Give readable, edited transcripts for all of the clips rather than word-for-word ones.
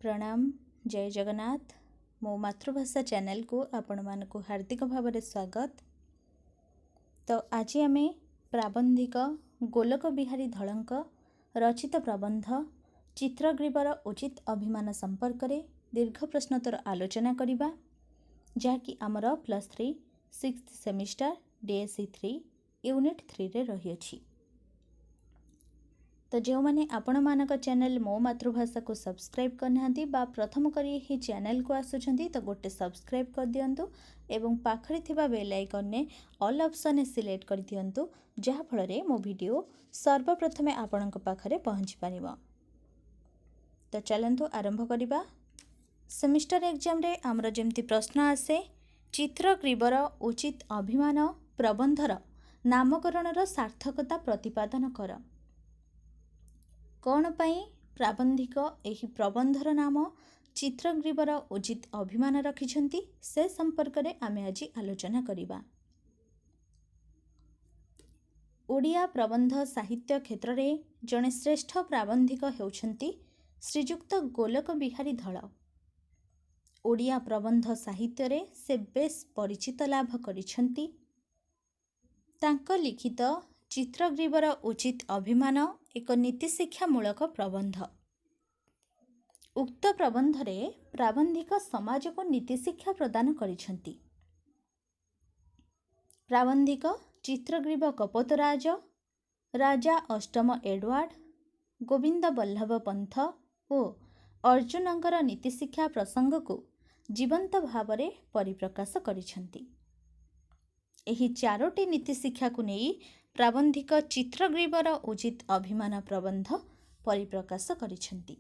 प्रणाम जय जगन्नाथ मो मातृभाषा चैनल को आपण मानकु हार्दिक भाव स्वागत। तो आज आम प्राबंधिक गोलक बिहारी धलंक रचित प्रबंध चित्रग्रीवर उचित अभिमान संपर्क में दीर्घ प्रश्नोत्तर आलोचना करिबा, जहाँकि आमर +3 6th सेमिस्टर DSC 3 यूनिट 3 रे रही अछि। तो जो मैंने आपण मानक चैनल मो मातृभाषा को सब्सक्राइब करना बा प्रथम करी ही चैनल को आसुचंती तो गोटे सब्सक्राइब कर दियंतु एवं पाखरे थिबा बेल आइकन ने ऑल ऑप्शन सिलेक्ट कर दियंतु, जहा फଳରେ मो वीडियो सर्वप्रथमे आपणक पाखरे पहुंची परिबो। तो चलंतु आरंभ करिबा। सेमिस्टर एग्जाम रे हमर जेमती प्रश्न आसे चित्रग्रीवर उचित अभिमान प्रबंधर नामकरणर सार्थकता प्रतिपादन कर। कौन पाई प्राबंधिक एही प्रबंधर नाम चित्रग्रीवर उचित अभिमान रखिछंती से संपर्क रे आमे आज आलोचना करिबा। ओडिया प्रबंध साहित्य क्षेत्र रे जने श्रेष्ठ प्राबंधिक हेउछंती श्रीजुक्त गोलक बिहारी धल। ओडिया प्रबंध साहित्य रे से बेस परिचित लाभ करिछंती। तांको लिखित चित्रग्रीवर उचित अभिमान एक नीति शिक्षामूलक प्रबंध। उक्त प्रबंध रे प्राबंधिक समाज को नीति शिक्षा प्रदान करिछंती। प्राबंधिक चित्रग्रीव कपोतराज, राजा अष्टम एडवार्ड, गोविंद बल्लभ पंथ और अर्जुनंकर नीति शिक्षा प्रसंग को जीवंत भाव में परिप्रकाश करिछंती। एही चारोटी नीति शिक्षा को नहीं प्राबंधिक चित्रग्रीवर उचित अभिमान प्रबंध परिप्रकाश करिछंती।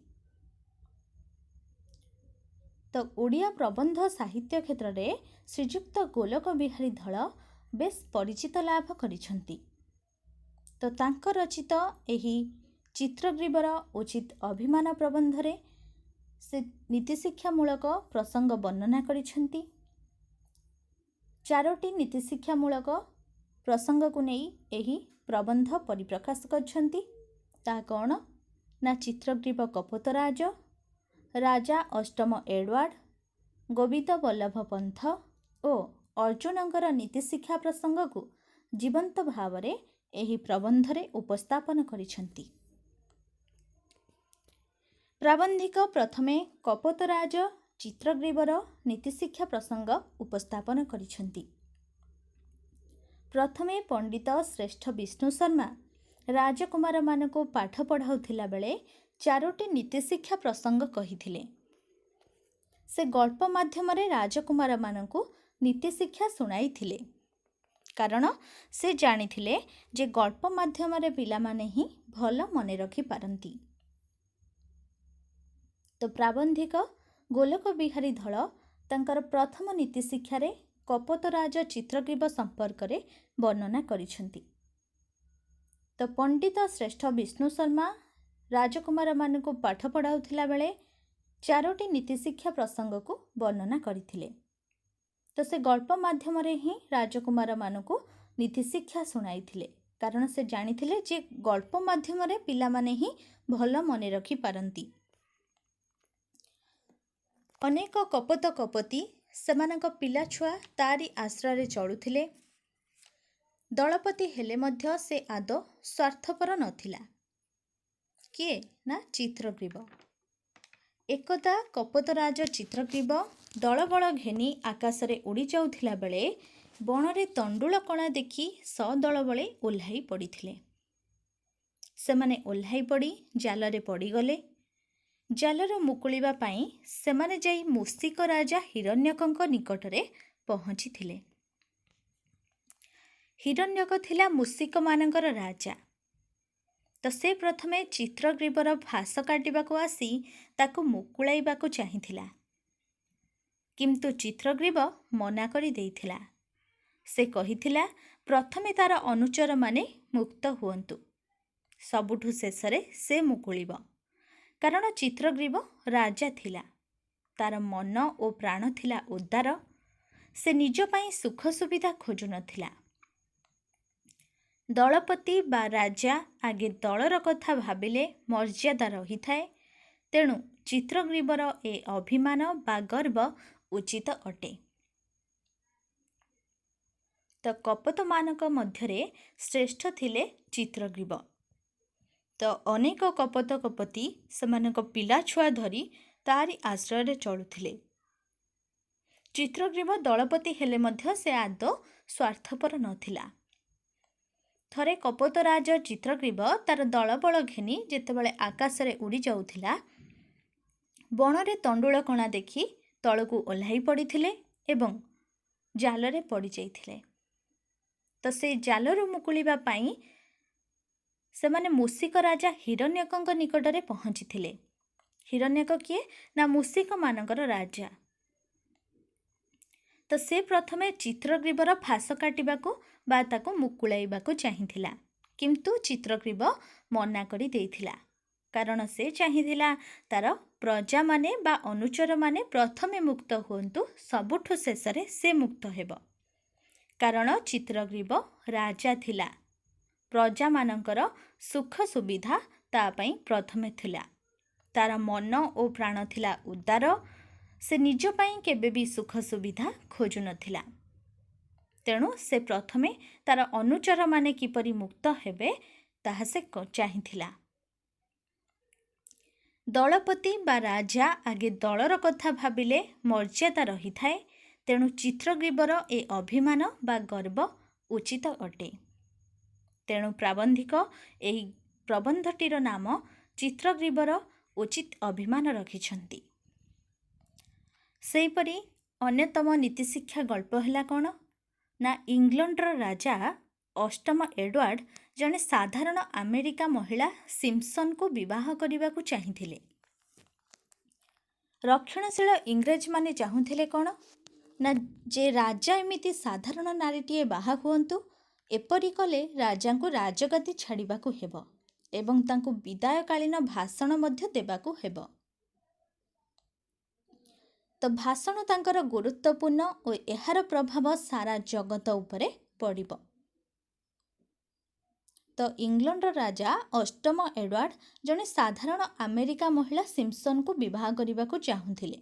तो ओडिया प्रबंध साहित्य क्षेत्र रे श्रीजुक्त गोलक बिहारी धल बेस परिचित लाभ करिछंती। तो तांक रचित एही चित्रग्रीवर उचित अभिमान प्रबंध रे से नीति शिक्षामूलक प्रसंग वर्णना करिछंती। चारोटी नीति शिक्षामूलक प्रसंग को नहीं एही प्रबंध परिप्रकाश करछंती। ता कौन ना चित्रग्रीव कपोतराज, राजा अष्टम एडवार्ड, गोविंद बल्लभ पंथ और अर्जुनंकर नीति शिक्षा प्रसंग को जीवंत भाव में एही प्रबंध रे उपस्थापन करिछंती। प्राबंधिक प्रथमे कपोतराज चित्रग्रीवर नीति शिक्षा प्रसंग उपस्थापन करिछंती। प्रथमे पंडित श्रेष्ठ विष्णु शर्मा राजकुमार मानको पाठ पढ़ाउथिला बेले चारोटी नीति शिक्षा प्रसंग कहिथिले। से गल्प माध्यम रे राजकुमार मानको नीति शिक्षा सुनाइथिले, कारण से जानिथिले जे गल्प माध्यम रे पिला माने ही भल मने रखि पारंती। तो प्राबंधिक गोलक बिहारी धल तांकर प्रथम नीति शिक्षा रे कपोतराज चित्रग्रीव संपर्क रे वर्णना करिछंती। तो पंडित श्रेष्ठ विष्णु शर्मा राजकुमार मानको पाठ पढ़ाउथिला बेले चारोटी नीति शिक्षा प्रसंग को वर्णना करिथिले। तो से गल्प माध्यम रे ही राजकुमार मानको नीति शिक्षा सुनाइथिले, कारण से जानिथिले जे गल्प माध्यम रे पिला माने ही भल मने रखि पारंती। अनेक कपत कपति सेमानक पिला छुआ तारी आश्रय चलुथिले। दलपति हेले मध्य से आदौ स्वार्थपर नथिला। किए ना चित्रग्रीव। एकदा कपोतराज चित्रग्रीव दलबल घेनी आकाशरे उड़ी जाउथिला बेले बणरे तंडुल कणा देखि सदल बळे ओल्हाई पड़िथिले। सेमाने ओल्हाई पड़ी जालरे पड़ीगले। जालर मुकुलिबा पाई सेमाने जाई मूषिक राजा हिरण्यकଙ୍କ निकटरे पहुँचीथिले। हिरण्यक थिला मूषिक मानकर राजा। तो से प्रथमे चित्रग्रीवर फास काटिबाको आसी ताको मुकुलाइबाको चाहिथिला, किंतु चित्रग्रीव मना करि देइथिला। से कहिथिला प्रथमे तार अनुचर माने मुक्त हुअन्तु, सबुठु शेषरे से मुकुलिब। कारण चित्रग्रीव राजा थिला, तार मन और प्राण थिला उदार। से निज पाई सुख सुविधा खोजु नथिला। दलपति बा राजा आगे दलर कथा भाविले मर्यादा रही थाए। तेणु ଚିତ୍ରଗ୍ରୀବର ଏ ଅଭିମାନ ବା ଗର୍ବ ଉଚିତ ଅଟେ। ତ କପୋତମାନଙ୍କ ମଧ୍ୟରେ ଶ୍ରେଷ୍ଠ ଥିଲେ ଚିତ୍ରଗ୍ରୀବ। ତ ଅନେକ କପୋତ କପୋତୀ ସେମାନଙ୍କ ପିଲାଛୁଆ ଧରି ତାରି ଆଶ୍ରୟରେ ଚଳୁଥିଲେ। ଚିତ୍ରଗ୍ରୀବ ଦଳପତି ହେଲେ ମଧ୍ୟ ସେ ଆଦୌ ସ୍ୱାର୍ଥପର ନଥିଲା। ଥରେ କପୋତରାଜ ଚିତ୍ରଗ୍ରୀବ ତାର ଦଳବଳ ଘେନି ଯେତେବେଳେ ଆକାଶରେ ଉଡ଼ି ଯାଉଥିଲା, ବଣରେ ତଣ୍ଡୁଳ କଣା ଦେଖି ତଳକୁ ଓହ୍ଲାଇ ପଡ଼ିଥିଲେ ଏବଂ ଜାଲରେ ପଡ଼ିଯାଇଥିଲେ। ତ ସେ ଜାଲରୁ ମୁକୁଳିବା ପାଇଁ ସେମାନେ ମୂଷିକ ରାଜା ହିରଣ୍ୟକଙ୍କ ନିକଟରେ ପହଞ୍ଚିଥିଲେ। ହିରଣ୍ୟକ କିଏ? ନା ମୂଷିକମାନଙ୍କର ରାଜା। ତ ସେ ପ୍ରଥମେ ଚିତ୍ରଗ୍ରୀବର ଫାଶ କାଟିବାକୁ ବା ତାକୁ ମୁକୁଳାଇବାକୁ ଚାହିଁଥିଲା, କିନ୍ତୁ ଚିତ୍ରଗ୍ରୀବ ମନା କରି ଦେଇଥିଲା। କାରଣ ସେ ଚାହିଁଥିଲା ତାର ପ୍ରଜାମାନେ ବା ଅନୁଚରମାନେ ପ୍ରଥମେ ମୁକ୍ତ ହୁଅନ୍ତୁ, ସବୁଠୁ ଶେଷରେ ସେ ମୁକ୍ତ ହେବ। କାରଣ ଚିତ୍ରଗ୍ରୀବ ରାଜା ଥିଲା, ପ୍ରଜାମାନଙ୍କର ସୁଖ ସୁବିଧା ତା ପାଇଁ ପ୍ରଥମେ ଥିଲା। ତାର ମନ ଓ ପ୍ରାଣ ଥିଲା ଉଦାର, ସେ ନିଜ ପାଇଁ କେବେ ବି ସୁଖ ସୁବିଧା ଖୋଜୁନଥିଲା। ତେଣୁ ସେ ପ୍ରଥମେ ତାର ଅନୁଚରମାନେ କିପରି ମୁକ୍ତ ହେବେ ତାହା ସେ ଚାହିଁଥିଲା। ଦଳପତି ବା ରାଜା ଆଗେ ଦଳର କଥା ଭାବିଲେ ମର୍ଯ୍ୟାଦା ରହିଥାଏ। ତେଣୁ ଚିତ୍ରଗ୍ରୀବର ଏ ଅଭିମାନ ବା ଗର୍ବ ଉଚିତ ଅଟେ। ତେଣୁ ପ୍ରାବନ୍ଧିକ ଏହି ପ୍ରବନ୍ଧଟିର ନାମ ଚିତ୍ରଗ୍ରୀବର ଉଚିତ ଅଭିମାନ ରଖିଛନ୍ତି। ସେହିପରି ଅନ୍ୟତମ ନୀତିଶିକ୍ଷା ଗଳ୍ପ ହେଲା କ'ଣ? ନା ଇଂଲଣ୍ଡର ରାଜା ଅଷ୍ଟମ ଏଡୱାର୍ଡ ଜଣେ ସାଧାରଣ ଆମେରିକା ମହିଳା ସିମ୍ପସନକୁ ବିବାହ କରିବାକୁ ଚାହିଁଥିଲେ। ରକ୍ଷଣଶୀଳ ଇଂରେଜମାନେ ଚାହୁଁଥିଲେ କ'ଣ? ନା ଯେ ରାଜା ଏମିତି ସାଧାରଣ ନାରୀଟିଏ ବାହା ହୁଅନ୍ତୁ। ଏପରି କଲେ ରାଜାଙ୍କୁ ରାଜଗାଦି ଛାଡ଼ିବାକୁ ହେବ ଏବଂ ତାଙ୍କୁ ବିଦାୟକାଳୀନ ଭାଷଣ ମଧ୍ୟ ଦେବାକୁ ହେବ। ତ ଭାଷଣ ତାଙ୍କର ଗୁରୁତ୍ୱପୂର୍ଣ୍ଣ ଓ ଏହାର ପ୍ରଭାବ ସାରା ଜଗତ ଉପରେ ପଡ଼ିବ। ତ ଇଂଲଣ୍ଡର ରାଜା ଅଷ୍ଟମ ଏଡୱାର୍ଡ ଜଣେ ସାଧାରଣ ଆମେରିକା ମହିଳା ସିମ୍ପସନକୁ ବିବାହ କରିବାକୁ ଚାହୁଁଥିଲେ।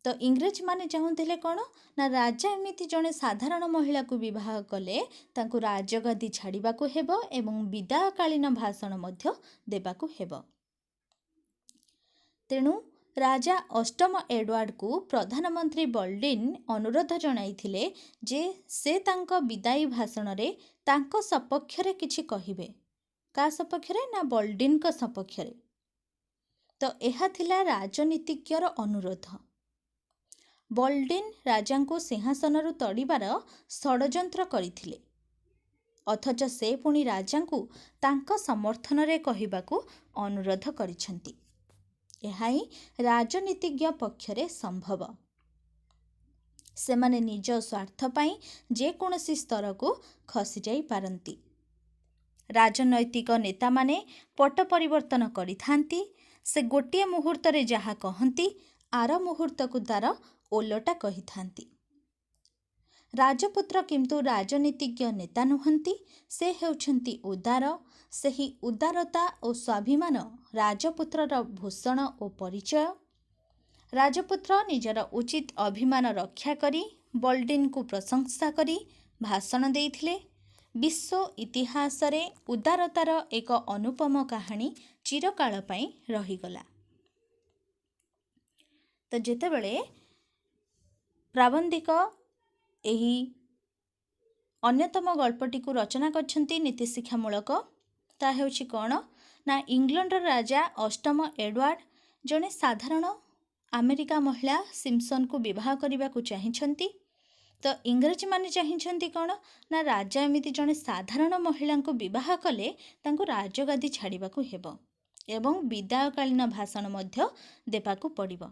ତ ଇଂରେଜମାନେ ଚାହୁଁଥିଲେ କ'ଣ? ନା ରାଜା ଏମିତି ଜଣେ ସାଧାରଣ ମହିଳାକୁ ବିବାହ କଲେ ତାଙ୍କୁ ରାଜଗାଦି ଛାଡ଼ିବାକୁ ହେବ ଏବଂ ବିଦାୟକାଳୀନ ଭାଷଣ ମଧ୍ୟ ଦେବାକୁ ହେବ। ତେଣୁ ରାଜା ଅଷ୍ଟମ ଏଡୱାର୍ଡକୁ ପ୍ରଧାନମନ୍ତ୍ରୀ ବଲ୍ଡିନ୍ ଅନୁରୋଧ ଜଣାଇଥିଲେ ଯେ ସେ ତାଙ୍କ ବିଦାୟୀ ଭାଷଣରେ ତାଙ୍କ ସପକ୍ଷରେ କିଛି କହିବେ। କାହା ସପକ୍ଷରେ? ନା ବଲ୍ଡିନ୍ଙ୍କ ସପକ୍ଷରେ। ତ ଏହା ଥିଲା ରାଜନୀତିଜ୍ଞର ଅନୁରୋଧ। ବଲ୍ଡିନ୍ ରାଜାଙ୍କୁ ସିଂହାସନରୁ ତଡ଼ିବାର ଷଡ଼ଯନ୍ତ୍ର କରିଥିଲେ, ଅଥଚ ସେ ପୁଣି ରାଜାଙ୍କୁ ତାଙ୍କ ସମର୍ଥନରେ କହିବାକୁ ଅନୁରୋଧ କରିଛନ୍ତି। ଏହା ହିଁ ରାଜନୀତିଜ୍ଞ ପକ୍ଷରେ ସମ୍ଭବ। ସେମାନେ ନିଜ ସ୍ୱାର୍ଥ ପାଇଁ ଯେକୌଣସି ସ୍ତରକୁ ଖସିଯାଇ ପାରନ୍ତି। ରାଜନୈତିକ ନେତାମାନେ ପଟ ପରିବର୍ତ୍ତନ କରିଥାନ୍ତି। ସେ ଗୋଟିଏ ମୁହୂର୍ତ୍ତରେ ଯାହା କହନ୍ତି, ଆର ମୁହୂର୍ତ୍ତକୁ ତାର ଓଲଟା କହିଥାନ୍ତି। ରାଜପୁତ୍ର କିନ୍ତୁ ରାଜନୀତିଜ୍ଞ ନେତା ନୁହନ୍ତି, ସେ ହେଉଛନ୍ତି ଉଦାର। ସେହି ଉଦାରତା ଓ ସ୍ୱାଭିମାନ ରାଜପୁତ୍ରର ଭୂଷଣ ଓ ପରିଚୟ। ରାଜପୁତ୍ର ନିଜର ଉଚିତ ଅଭିମାନ ରକ୍ଷା କରି ବଲ୍ଡିନ୍ଙ୍କୁ ପ୍ରଶଂସା କରି ଭାଷଣ ଦେଇଥିଲେ। ବିଶ୍ୱ ଇତିହାସରେ ଉଦାରତାର ଏକ ଅନୁପମ କାହାଣୀ ଚିରକାଳ ପାଇଁ ରହିଗଲା। ତ ଯେତେବେଳେ ପ୍ରାବନ୍ଧିକ ଏହି ଅନ୍ୟତମ ଗଳ୍ପଟିକୁ ରଚନା କରିଛନ୍ତି ନୀତିଶିକ୍ଷାମୂଳକ, ତାହା ହେଉଛି କ'ଣ? ନା ଇଂଲଣ୍ଡର ରାଜା ଅଷ୍ଟମ ଏଡୱାର୍ଡ ଜଣେ ସାଧାରଣ ଆମେରିକା ମହିଳା ସିମ୍ପସନକୁ ବିବାହ କରିବାକୁ ଚାହିଁଛନ୍ତି। ତ ଇଂରେଜମାନେ ଚାହିଁଛନ୍ତି କ'ଣ? ନା ରାଜା ଏମିତି ଜଣେ ସାଧାରଣ ମହିଳାଙ୍କୁ ବିବାହ କଲେ ତାଙ୍କୁ ରାଜଗାଦି ଛାଡ଼ିବାକୁ ହେବ ଏବଂ ବିଦାୟକାଳୀନ ଭାଷଣ ମଧ୍ୟ ଦେବାକୁ ପଡ଼ିବ।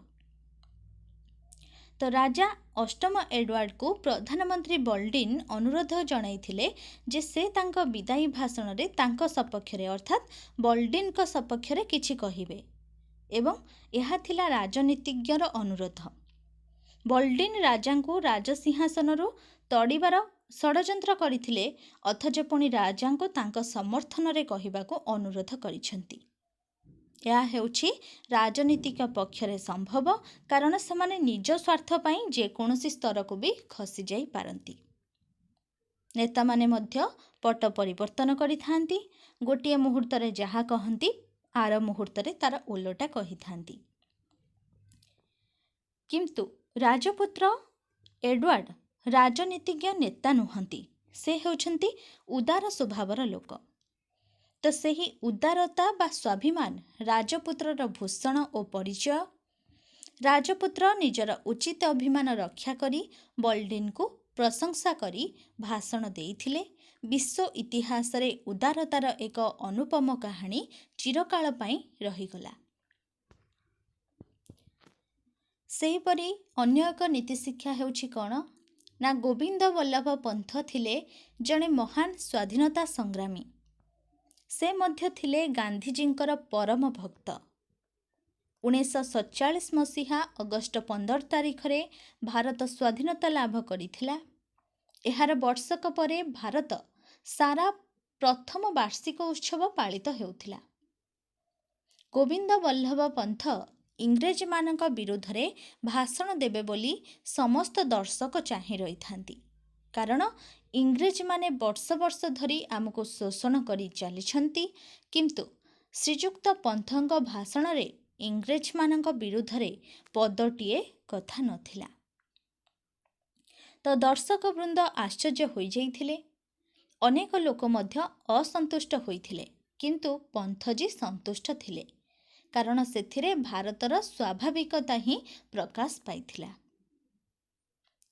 ତ ରାଜା ଅଷ୍ଟମ ଏଡୱାର୍ଡକୁ ପ୍ରଧାନମନ୍ତ୍ରୀ ବଲ୍ଡିନ୍ ଅନୁରୋଧ ଜଣାଇଥିଲେ ଯେ ସେ ତାଙ୍କ ବିଦାୟୀ ଭାଷଣରେ ତାଙ୍କ ସପକ୍ଷରେ ଅର୍ଥାତ୍ ବଲ୍ଡିନ୍ଙ୍କ ସପକ୍ଷରେ କିଛି କହିବେ ଏବଂ ଏହା ଥିଲା ରାଜନୀତିଜ୍ଞର ଅନୁରୋଧ। ବଲ୍ଡିନ୍ ରାଜାଙ୍କୁ ରାଜସିଂହାସନରୁ ତଡ଼ିବାର ଷଡ଼ଯନ୍ତ୍ର କରିଥିଲେ, ଅଥଚ ପୁଣି ରାଜାଙ୍କୁ ତାଙ୍କ ସମର୍ଥନରେ କହିବାକୁ ଅନୁରୋଧ କରିଛନ୍ତି। ଏହା ହେଉଛି ରାଜନୀତିକ ପକ୍ଷରେ ସମ୍ଭବ, କାରଣ ସେମାନେ ନିଜ ସ୍ୱାର୍ଥ ପାଇଁ ଯେକୌଣସି ସ୍ତରକୁ ବି ଖସି ଯାଇପାରନ୍ତି। ନେତାମାନେ ମଧ୍ୟ ପଟ ପରିବର୍ତ୍ତନ କରିଥାନ୍ତି। ଗୋଟିଏ ମୁହୂର୍ତ୍ତରେ ଯାହା କହନ୍ତି, ଆର ମୁହୂର୍ତ୍ତରେ ତାର ଓଲଟା କହିଥାନ୍ତି। କିନ୍ତୁ ରାଜପୁତ୍ର ଏଡୱାର୍ଡ ରାଜନୀତିଜ୍ଞ ନେତା ନୁହନ୍ତି, ସେ ହେଉଛନ୍ତି ଉଦାର ସ୍ୱଭାବର ଲୋକ। ତ ସେହି ଉଦାରତା ବା ସ୍ୱାଭିମାନ ରାଜପୁତ୍ରର ଭୂଷଣ ଓ ପରିଚୟ। ରାଜପୁତ୍ର ନିଜର ଉଚିତ ଅଭିମାନ ରକ୍ଷା କରି ବଲ୍ଡିନ୍କୁ ପ୍ରଶଂସା କରି ଭାଷଣ ଦେଇଥିଲେ। ବିଶ୍ୱ ଇତିହାସରେ ଉଦାରତାର ଏକ ଅନୁପମ କାହାଣୀ ଚିରକାଳ ପାଇଁ ରହିଗଲା। ସେହିପରି ଅନ୍ୟ ଏକ ନୀତିଶିକ୍ଷା ହେଉଛି କ'ଣ ନା, ଗୋବିନ୍ଦ ବଲ୍ଲଭ ପନ୍ଥ ଥିଲେ ଜଣେ ମହାନ ସ୍ୱାଧୀନତା ସଂଗ୍ରାମୀ। ସେ ମଧ୍ୟ ଥିଲେ ଗାନ୍ଧିଜୀଙ୍କର ପରମ ଭକ୍ତ। 1947 ମସିହା ଅଗଷ୍ଟ 15 ତାରିଖରେ ଭାରତ ସ୍ୱାଧୀନତା ଲାଭ କରିଥିଲା। ଏହାର ବର୍ଷକ ପରେ ଭାରତ ସାରା ପ୍ରଥମ ବାର୍ଷିକ ଉତ୍ସବ ପାଳିତ ହେଉଥିଲା। ଗୋବିନ୍ଦ ବଲ୍ଲଭ ପନ୍ଥ ଇଂରେଜମାନଙ୍କ ବିରୁଦ୍ଧରେ ଭାଷଣ ଦେବେ ବୋଲି ସମସ୍ତ ଦର୍ଶକ ଚାହିଁ ରହିଥାନ୍ତି, କାରଣ ଇଂରେଜମାନେ ବର୍ଷ ବର୍ଷ ଧରି ଆମକୁ ଶୋଷଣ କରି ଚାଲିଛନ୍ତି। କିନ୍ତୁ ଶ୍ରୀଯୁକ୍ତ ପନ୍ଥଙ୍କ ଭାଷଣରେ ଇଂରେଜମାନଙ୍କ ବିରୁଦ୍ଧରେ ପଦଟିଏ କଥା ନଥିଲା। ତ ଦର୍ଶକ ବୃନ୍ଦ ଆଶ୍ଚର୍ଯ୍ୟ ହୋଇଯାଇଥିଲେ। ଅନେକ ଲୋକ ମଧ୍ୟ ଅସନ୍ତୁଷ୍ଟ ହୋଇଥିଲେ, କିନ୍ତୁ ପନ୍ଥଜୀ ସନ୍ତୁଷ୍ଟ ଥିଲେ, କାରଣ ସେଥିରେ ଭାରତର ସ୍ୱାଭାବିକତା ହିଁ ପ୍ରକାଶ ପାଇଥିଲା।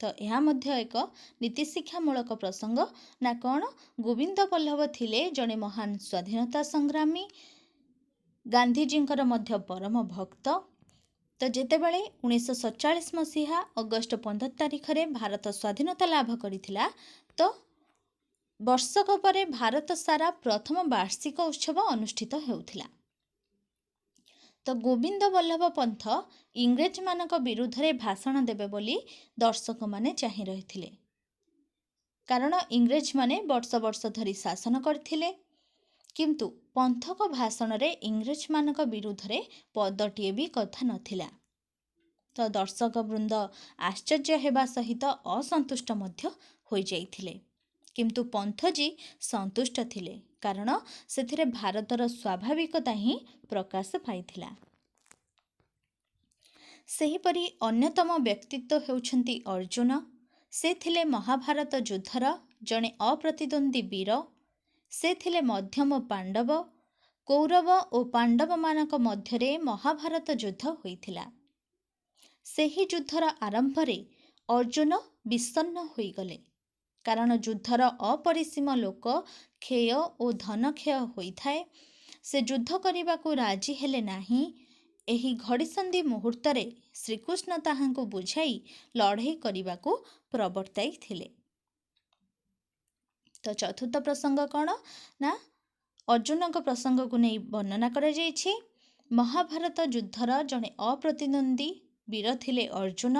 ତ ଏହା ମଧ୍ୟ ଏକ ନୀତିଶିକ୍ଷାମୂଳକ ପ୍ରସଙ୍ଗ ନା କ'ଣ, ଗୋବିନ୍ଦ ବଲ୍ଲଭ ଥିଲେ ଜଣେ ମହାନ ସ୍ୱାଧୀନତା ସଂଗ୍ରାମୀ, ଗାନ୍ଧିଜୀଙ୍କର ମଧ୍ୟ ପରମ ଭକ୍ତ। ତ ଯେତେବେଳେ 1947 ମସିହା ଅଗଷ୍ଟ 15 ତାରିଖରେ ଭାରତ ସ୍ୱାଧୀନତା ଲାଭ କରିଥିଲା, ତ ବର୍ଷକ ପରେ ଭାରତ ସାରା ପ୍ରଥମ ବାର୍ଷିକ ଉତ୍ସବ ଅନୁଷ୍ଠିତ ହେଉଥିଲା। ତ ଗୋବିନ୍ଦ ବଲ୍ଲଭ ପନ୍ଥ ଇଂରେଜମାନଙ୍କ ବିରୁଦ୍ଧରେ ଭାଷଣ ଦେବେ ବୋଲି ଦର୍ଶକମାନେ ଚାହିଁ ରହିଥିଲେ, କାରଣ ଇଂରେଜମାନେ ବର୍ଷ ବର୍ଷ ଧରି ଶାସନ କରିଥିଲେ। କିନ୍ତୁ ପନ୍ଥଙ୍କ ଭାଷଣରେ ଇଂରେଜମାନଙ୍କ ବିରୁଦ୍ଧରେ ପଦଟିଏ ବି କଥା ନଥିଲା। ତ ଦର୍ଶକ ବୃନ୍ଦ ଆଶ୍ଚର୍ଯ୍ୟ ହେବା ସହିତ ଅସନ୍ତୁଷ୍ଟ ମଧ୍ୟ ହୋଇଯାଇଥିଲେ। କିନ୍ତୁ ପନ୍ଥଜୀ ସନ୍ତୁଷ୍ଟ ଥିଲେ, କାରଣ ସେଥିରେ ଭାରତର ସ୍ୱାଭାବିକତା ହିଁ ପ୍ରକାଶ ପାଇଥିଲା। ସେହିପରି ଅନ୍ୟତମ ବ୍ୟକ୍ତିତ୍ୱ ହେଉଛନ୍ତି ଅର୍ଜୁନ। ସେ ଥିଲେ ମହାଭାରତ ଯୁଦ୍ଧର ଜଣେ ଅପ୍ରତିଦ୍ୱନ୍ଦ୍ୱୀ ବୀର। ସେ ଥିଲେ ମଧ୍ୟମ ପାଣ୍ଡବ। କୌରବ ଓ ପାଣ୍ଡବମାନଙ୍କ ମଧ୍ୟରେ ମହାଭାରତ ଯୁଦ୍ଧ ହୋଇଥିଲା। ସେହି ଯୁଦ୍ଧର ଆରମ୍ଭରେ ଅର୍ଜୁନ ବିଷଣ୍ଣ ହୋଇଗଲେ, କାରଣ ଯୁଦ୍ଧର ଅପରିସୀମ ଲୋକ କ୍ଷୟ ଓ ଧନକ୍ଷୟ ହୋଇଥାଏ। ସେ ଯୁଦ୍ଧ କରିବାକୁ ରାଜି ହେଲେ ନାହିଁ। ଏହି ଘଡ଼ିସନ୍ଧି ମୁହୂର୍ତ୍ତରେ ଶ୍ରୀକୃଷ୍ଣ ତାହାଙ୍କୁ ବୁଝାଇ ଲଢ଼େଇ କରିବାକୁ ପ୍ରବର୍ତ୍ତାଇଥିଲେ। ତ ଚତୁର୍ଥ ପ୍ରସଙ୍ଗ କ'ଣ ନା, ଅର୍ଜୁନଙ୍କ ପ୍ରସଙ୍ଗକୁ ନେଇ ବର୍ଣ୍ଣନା କରାଯାଇଛି। ମହାଭାରତ ଯୁଦ୍ଧର ଜଣେ ଅପ୍ରତିଦ୍ୱନ୍ଦ୍ୱୀ ବୀର ଥିଲେ ଅର୍ଜୁନ।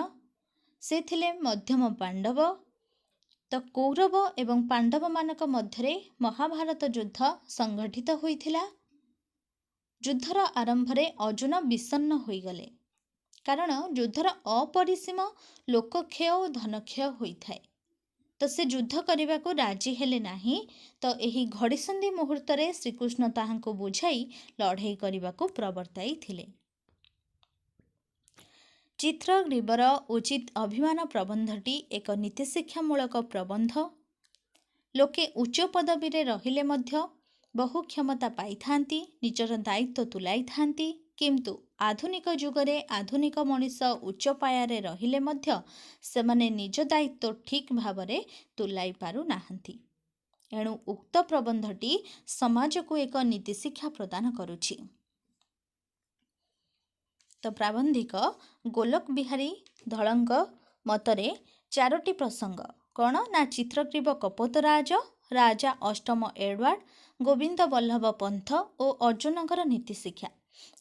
ସେ ଥିଲେ ମଧ୍ୟମ ପାଣ୍ଡବ। ତ କୌରବ ଏବଂ ପାଣ୍ଡବମାନଙ୍କ ମଧ୍ୟରେ ମହାଭାରତ ଯୁଦ୍ଧ ସଂଘଟିତ ହୋଇଥିଲା। ଯୁଦ୍ଧର ଆରମ୍ଭରେ ଅର୍ଜୁନ ବିଷଣ୍ଣ ହୋଇଗଲେ, କାରଣ ଯୁଦ୍ଧର ଅପରିସୀମ ଲୋକକ୍ଷୟ ଓ ଧନକ୍ଷୟ ହୋଇଥାଏ। ତ ସେ ଯୁଦ୍ଧ କରିବାକୁ ରାଜି ହେଲେ ନାହିଁ। ତ ଏହି ଘଡ଼ିସନ୍ଧି ମୁହୂର୍ତ୍ତରେ ଶ୍ରୀକୃଷ୍ଣ ତାହାଙ୍କୁ ବୁଝାଇ ଲଢ଼େଇ କରିବାକୁ ପ୍ରବର୍ତ୍ତାଇଥିଲେ। ଚିତ୍ରଗ୍ରୀବର ଉଚିତ ଅଭିମାନ ପ୍ରବନ୍ଧଟି ଏକ ନୀତିଶିକ୍ଷାମୂଳକ ପ୍ରବନ୍ଧ। ଲୋକେ ଉଚ୍ଚ ପଦବୀରେ ରହିଲେ ମଧ୍ୟ ବହୁ କ୍ଷମତା ପାଇଥାନ୍ତି, ନିଜର ଦାୟିତ୍ୱ ତୁଲାଇଥାନ୍ତି। କିନ୍ତୁ ଆଧୁନିକ ଯୁଗରେ ଆଧୁନିକ ମଣିଷ ଉଚ୍ଚ ପାହ୍ୟାରେ ରହିଲେ ମଧ୍ୟ ସେମାନେ ନିଜ ଦାୟିତ୍ୱ ଠିକ୍ ଭାବରେ ତୁଲାଇ ପାରୁନାହାନ୍ତି। ଏଣୁ ଉକ୍ତ ପ୍ରବନ୍ଧଟି ସମାଜକୁ ଏକ ନୀତିଶିକ୍ଷା ପ୍ରଦାନ କରୁଛି। ତ ପ୍ରାବନ୍ଧିକ ଗୋଲକ ବିହାରୀ ଧଳଙ୍କ ମତରେ 4ଟି ପ୍ରସଙ୍ଗ କ'ଣ ନା, ଚିତ୍ରଗ୍ରୀବ କପୋତରାଜ, ରାଜା ଅଷ୍ଟମ ଏଡୱାର୍ଡ, ଗୋବିନ୍ଦ ବଲ୍ଲଭ ପନ୍ଥ ଓ ଅର୍ଜୁନଙ୍କର ନୀତିଶିକ୍ଷା।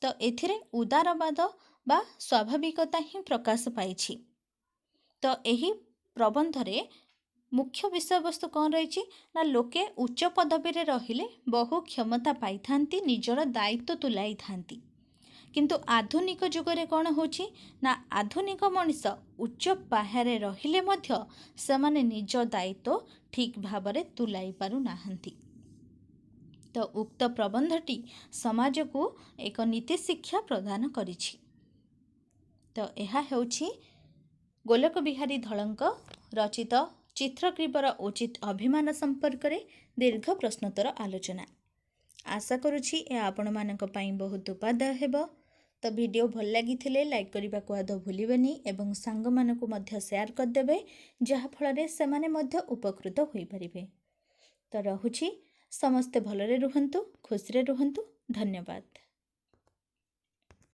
ତ ଏଥିରେ ଉଦାରବାଦ ବା ସ୍ୱାଭାବିକତା ହିଁ ପ୍ରକାଶ ପାଇଛି। ତ ଏହି ପ୍ରବନ୍ଧରେ ମୁଖ୍ୟ ବିଷୟବସ୍ତୁ କ'ଣ ରହିଛି ନା, ଲୋକେ ଉଚ୍ଚ ପଦବୀରେ ରହିଲେ ବହୁ କ୍ଷମତା ପାଇଥାନ୍ତି, ନିଜର ଦାୟିତ୍ୱ ତୁଲାଇଥାନ୍ତି। କିନ୍ତୁ ଆଧୁନିକ ଯୁଗରେ କ'ଣ ହେଉଛି ନା ଆଧୁନିକ ମଣିଷ ଉଚ୍ଚ ପାହ୍ୟାରେ ରହିଲେ ମଧ୍ୟ ସେମାନେ ନିଜ ଦାୟିତ୍ୱ ଠିକ୍ ଭାବରେ ତୁଲାଇ ପାରୁନାହାନ୍ତି। ତ ଉକ୍ତ ପ୍ରବନ୍ଧଟି ସମାଜକୁ ଏକ ନୀତି ଶିକ୍ଷା ପ୍ରଦାନ କରିଛି। ତ ଏହା ହେଉଛି ଗୋଲକ ବିହାରୀ ଧଳଙ୍କ ରଚିତ ଚିତ୍ରଗ୍ରୀବର ଉଚିତ ଅଭିମାନ ସମ୍ପର୍କରେ ଦୀର୍ଘ ପ୍ରଶ୍ନୋତ୍ତର ଆଲୋଚନା। ଆଶା କରୁଛି ଏହା ଆପଣମାନଙ୍କ ପାଇଁ ବହୁତ ଉପାଦେୟ ହେବ। ତ ଭିଡ଼ିଓ ଭଲ ଲାଗିଥିଲେ ଲାଇକ୍ କରିବାକୁ ଆଦୌ ଭୁଲିବେନି ଏବଂ ସାଙ୍ଗମାନଙ୍କୁ ମଧ୍ୟ ସେୟାର କରିଦେବେ, ଯାହାଫଳରେ ସେମାନେ ମଧ୍ୟ ଉପକୃତ ହୋଇପାରିବେ। ତ ରହୁଛି, ସମସ୍ତେ ଭଲରେ ରୁହନ୍ତୁ, ଖୁସିରେ ରୁହନ୍ତୁ। ଧନ୍ୟବାଦ।